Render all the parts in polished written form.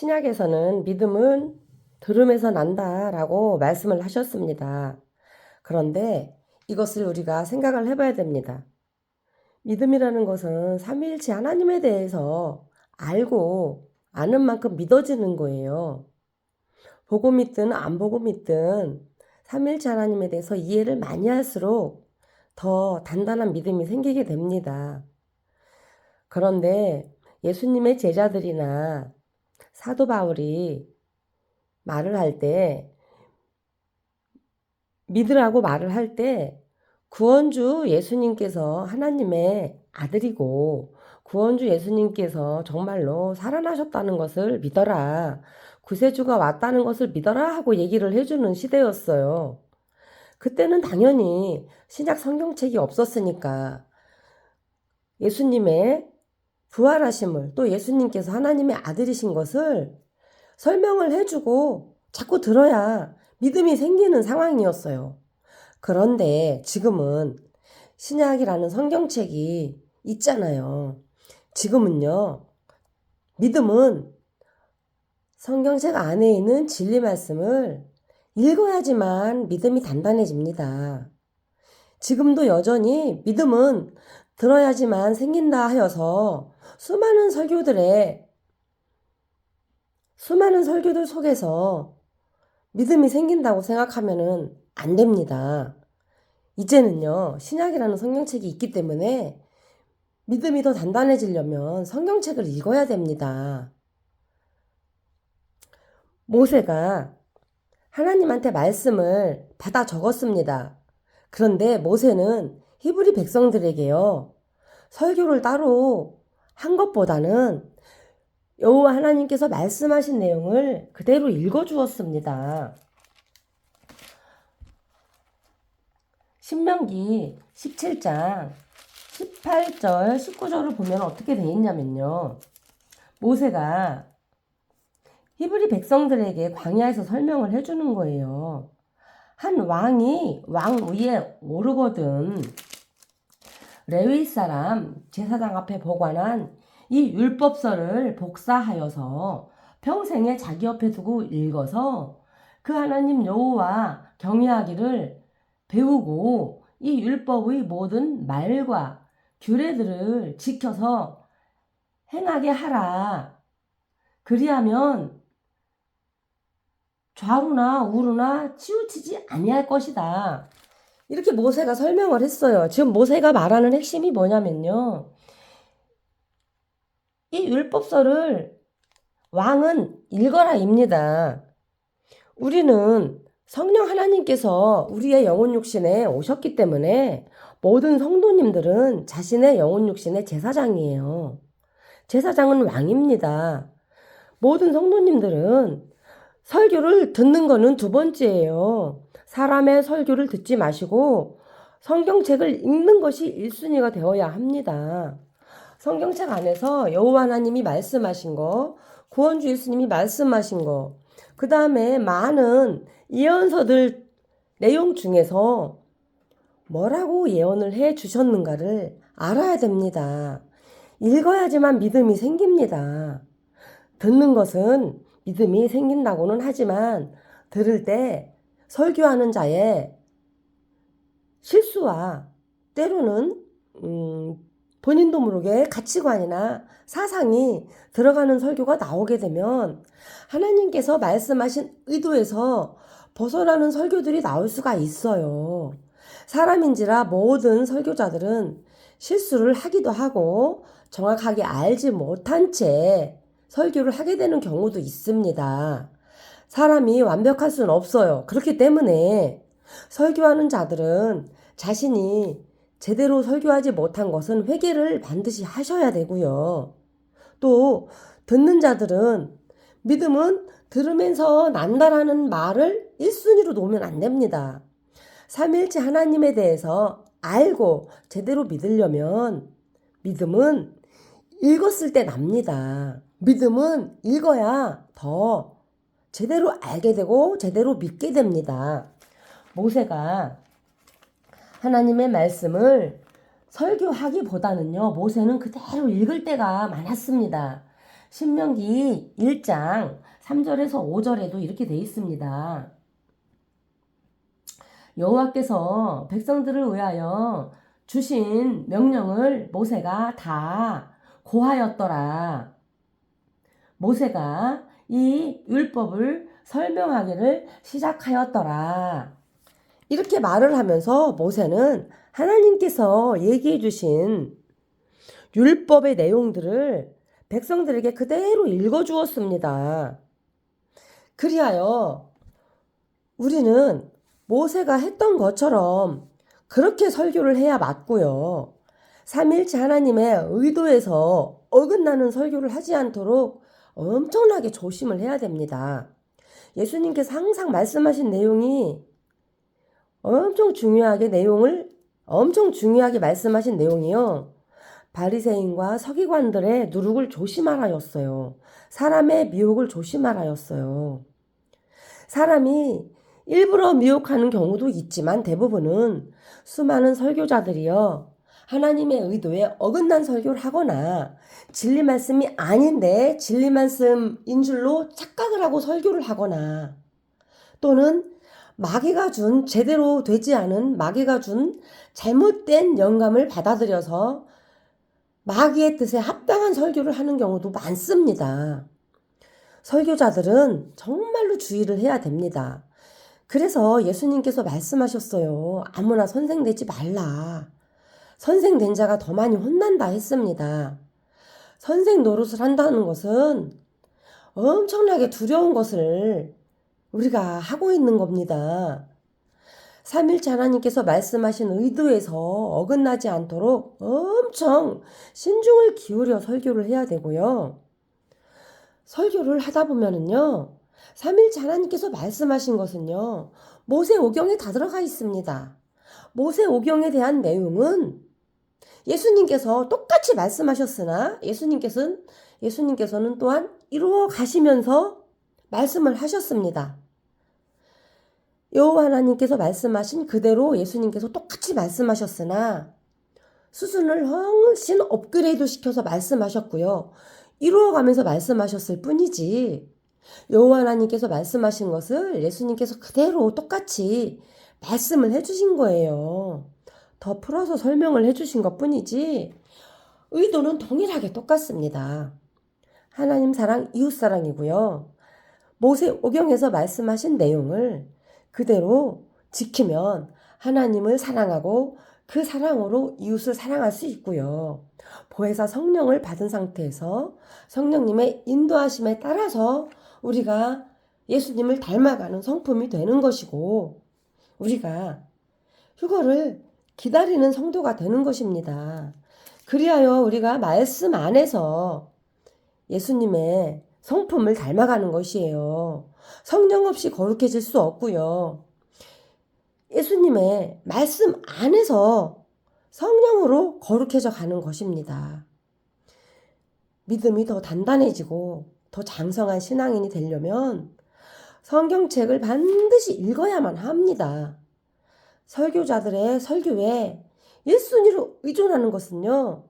신약에서는 믿음은 들음에서 난다라고 말씀을 하셨습니다. 그런데 이것을 우리가 생각을 해봐야 됩니다. 믿음이라는 것은 삼위일체 하나님에 대해서 알고 아는 만큼 믿어지는 거예요. 보고 믿든 안 보고 믿든 삼위일체 하나님에 대해서 이해를 많이 할수록 더 단단한 믿음이 생기게 됩니다. 그런데 예수님의 제자들이나 사도 바울이 말을 할 때, 믿으라고 말을 할 때, 구원주 예수님께서 하나님의 아들이고, 구원주 예수님께서 정말로 살아나셨다는 것을 믿어라. 구세주가 왔다는 것을 믿어라 하고 얘기를 해주는 시대였어요. 그때는 당연히 신약 성경책이 없었으니까 예수님의 부활하심을, 또 예수님께서 하나님의 아들이신 것을 설명을 해주고 자꾸 들어야 믿음이 생기는 상황이었어요. 그런데 지금은 신약이라는 성경책이 있잖아요. 지금은요, 믿음은 성경책 안에 있는 진리 말씀을 읽어야지만 믿음이 단단해집니다. 지금도 여전히 믿음은 들어야지만 생긴다 하여서 수많은 설교들 속에서 믿음이 생긴다고 생각하면은 안 됩니다. 이제는요, 신약이라는 성경책이 있기 때문에 믿음이 더 단단해지려면 성경책을 읽어야 됩니다. 모세가 하나님한테 말씀을 받아 적었습니다. 그런데 모세는 히브리 백성들에게요, 설교를 따로 한 것보다는 여호와 하나님께서 말씀하신 내용을 그대로 읽어주었습니다. 신명기 17장 18절 19절을 보면 어떻게 되어 있냐면요, 모세가 히브리 백성들에게 광야에서 설명을 해주는 거예요. 한 왕이 왕 위에 오르거든 레위 사람 제사장 앞에 보관한 이 율법서를 복사하여서 평생에 자기 옆에 두고 읽어서 그 하나님 여호와 경외하기를 배우고 이 율법의 모든 말과 규례들을 지켜서 행하게 하라. 그리하면 좌우나 우루나 치우치지 아니할 것이다. 이렇게 모세가 설명을 했어요. 지금 모세가 말하는 핵심이 뭐냐면요, 이 율법서를 왕은 읽어라입니다. 우리는 성령 하나님께서 우리의 영혼 육신에 오셨기 때문에 모든 성도님들은 자신의 영혼 육신의 제사장이에요. 제사장은 왕입니다. 모든 성도님들은 설교를 듣는 거는 두 번째예요. 사람의 설교를 듣지 마시고 성경책을 읽는 것이 1순위가 되어야 합니다. 성경책 안에서 여호와 하나님이 말씀하신 거, 구원주 예수님이 말씀하신 거, 그 다음에 많은 예언서들 내용 중에서 뭐라고 예언을 해 주셨는가를 알아야 됩니다. 읽어야지만 믿음이 생깁니다. 듣는 것은 믿음이 생긴다고는 하지만 들을 때 설교하는 자의 실수와 때로는 본인도 모르게 가치관이나 사상이 들어가는 설교가 나오게 되면 하나님께서 말씀하신 의도에서 벗어나는 설교들이 나올 수가 있어요. 사람인지라 모든 설교자들은 실수를 하기도 하고 정확하게 알지 못한 채 설교를 하게 되는 경우도 있습니다. 사람이 완벽할 수는 없어요. 그렇기 때문에 설교하는 자들은 자신이 제대로 설교하지 못한 것은 회개를 반드시 하셔야 되고요. 또 듣는 자들은 믿음은 들으면서 난다라는 말을 1순위로 놓으면 안 됩니다. 삼위일체 하나님에 대해서 알고 제대로 믿으려면 믿음은 읽었을 때 납니다. 믿음은 읽어야 더 제대로 알게 되고 제대로 믿게 됩니다. 모세가 하나님의 말씀을 설교하기보다는요, 모세는 그대로 읽을 때가 많았습니다. 신명기 1장 3절에서 5절에도 이렇게 돼 있습니다. 여호와께서 백성들을 위하여 주신 명령을 모세가 다 고하였더라. 모세가 이 율법을 설명하기를 시작하였더라. 이렇게 말을 하면서 모세는 하나님께서 얘기해 주신 율법의 내용들을 백성들에게 그대로 읽어 주었습니다. 그리하여 우리는 모세가 했던 것처럼 그렇게 설교를 해야 맞고요. 삼일체 하나님의 의도에서 어긋나는 설교를 하지 않도록 엄청나게 조심을 해야 됩니다. 예수님께서 항상 말씀하신 내용이 엄청 중요하게 말씀하신 내용이요. 바리새인과 서기관들의 누룩을 조심하라였어요. 사람의 미혹을 조심하라였어요. 사람이 일부러 미혹하는 경우도 있지만 대부분은 수많은 설교자들이요. 하나님의 의도에 어긋난 설교를 하거나 진리 말씀이 아닌데 진리 말씀인 줄로 착각을 하고 설교를 하거나 또는 제대로 되지 않은 마귀가 준 잘못된 영감을 받아들여서 마귀의 뜻에 합당한 설교를 하는 경우도 많습니다. 설교자들은 정말로 주의를 해야 됩니다. 그래서 예수님께서 말씀하셨어요. 아무나 선생 되지 말라. 선생 된 자가 더 많이 혼난다 했습니다. 선생 노릇을 한다는 것은 엄청나게 두려운 것을 우리가 하고 있는 겁니다. 삼일체 하나님께서 말씀하신 의도에서 어긋나지 않도록 엄청 신중을 기울여 설교를 해야 되고요. 설교를 하다 보면은요, 삼일체 하나님께서 말씀하신 것은요, 모세오경에 다 들어가 있습니다. 모세오경에 대한 내용은 예수님께서 똑같이 말씀하셨으나 예수님께서는 또한 이루어 가시면서 말씀을 하셨습니다. 여호와 하나님께서 말씀하신 그대로 예수님께서 똑같이 말씀하셨으나 수준을 훨씬 업그레이드 시켜서 말씀하셨고요. 이루어가면서 말씀하셨을 뿐이지 여호와 하나님께서 말씀하신 것을 예수님께서 그대로 똑같이 말씀을 해주신 거예요. 더 풀어서 설명을 해주신 것 뿐이지 의도는 동일하게 똑같습니다. 하나님 사랑, 이웃 사랑이고요. 모세오경에서 말씀하신 내용을 그대로 지키면 하나님을 사랑하고 그 사랑으로 이웃을 사랑할 수 있고요. 보혜사 성령을 받은 상태에서 성령님의 인도하심에 따라서 우리가 예수님을 닮아가는 성품이 되는 것이고 우리가 그거를 기다리는 성도가 되는 것입니다. 그리하여 우리가 말씀 안에서 예수님의 성품을 닮아가는 것이에요. 성령 없이 거룩해질 수 없고요. 예수님의 말씀 안에서 성령으로 거룩해져 가는 것입니다. 믿음이 더 단단해지고 더 장성한 신앙인이 되려면 성경책을 반드시 읽어야만 합니다. 설교자들의 설교에 1순위로 의존하는 것은요.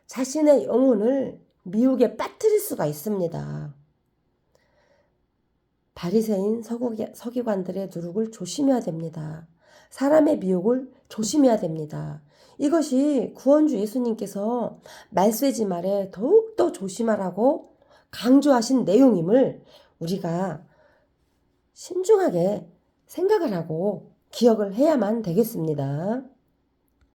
자신의 영혼을 미혹에 빠뜨릴 수가 있습니다. 바리새인 서기관들의 누룩을 조심해야 됩니다. 사람의 미혹을 조심해야 됩니다. 이것이 구원주 예수님께서 말세지 말에 더욱더 조심하라고 강조하신 내용임을 우리가 신중하게 생각을 하고 기억을 해야만 되겠습니다.